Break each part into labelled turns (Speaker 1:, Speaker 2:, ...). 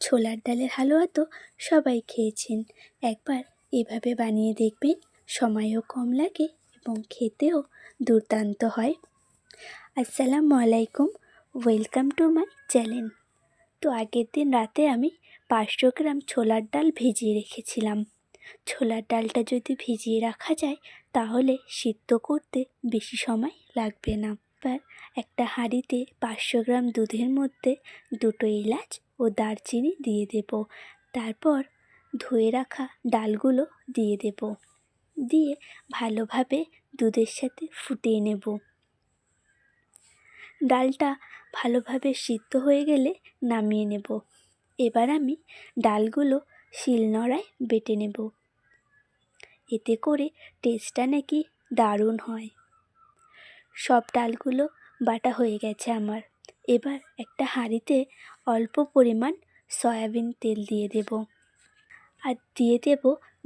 Speaker 1: ছোলার ডালের হালুয়া তো সবাই খেয়েছেন। একবার এভাবে বানিয়ে দেখবেন, সময়ও কম লাগে এবং খেতেও দুর্দান্ত হয়। আসসালামু আলাইকুম, ওয়েলকাম টু মাই চ্যানেল। তো আগের দিন রাতে আমি 500 গ্রাম ছোলার ডাল ভিজিয়ে রেখেছিলাম। ছোলার ডালটা যদি ভিজিয়ে রাখা যায় তাহলে সিদ্ধ করতে বেশি সময় লাগবে না। এবার একটা হাঁড়িতে 500 গ্রাম দুধের মধ্যে 2টো এলাচ ও দারচিনি দিয়ে দেব। তারপর ধুয়ে রাখা ডালগুলো দিয়ে দেব, দিয়ে ভালোভাবে দুধের সাথে ফুটিয়ে নেব। ডালটা ভালোভাবে সিদ্ধ হয়ে গেলে নামিয়ে নেব। এবার আমি ডালগুলো শিলনোড়ায় বেটে নেব। এতে করে টেস্টটা নাকি দারুণ হয়। সব ডালগুলো বাটা হয়ে গেছে আমার। এবার একটা হাঁড়িতে অল্প পরিমাণ সয়াবিন তেল দিয়ে দেব, আর দিয়ে দেব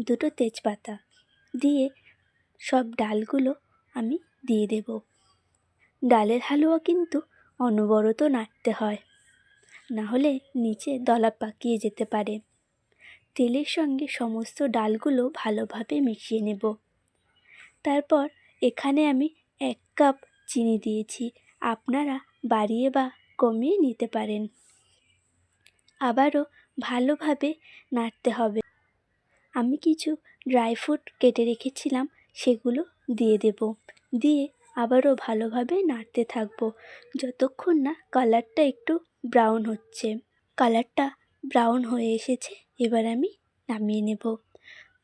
Speaker 1: 2টো তেজপাতা। দিয়ে সব ডালগুলো আমি দিয়ে দেব। ডালের হালুয়া কিন্তু অনবরত নাড়তে হয়, না হলে নিচে দলা পাকিয়ে যেতে পারে। তেলের সঙ্গে সমস্ত ডালগুলো ভালোভাবে মিশিয়ে নেব। তারপর এখানে আমি 1 কাপ চিনি দিয়েছি, আপনারা বাড়িয়ে বা কমিয়ে নিতে পারেন। আবারও ভালোভাবে নাড়তে হবে। আমি কিছু ড্রাই ফ্রুট কেটে রেখেছিলাম, সেগুলো দিয়ে দেব। দিয়ে আবারও ভালোভাবে নাড়তে থাকবো যতক্ষণ না কালারটা একটু ব্রাউন হচ্ছে। কালারটা ব্রাউন হয়ে এসেছে, এবার আমি নামিয়ে নেব।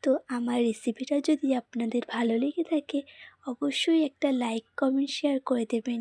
Speaker 1: তো আমার রেসিপিটা যদি আপনাদের ভালো লেগে থাকে অবশ্যই একটা লাইক, কমেন্ট, শেয়ার করে দেবেন।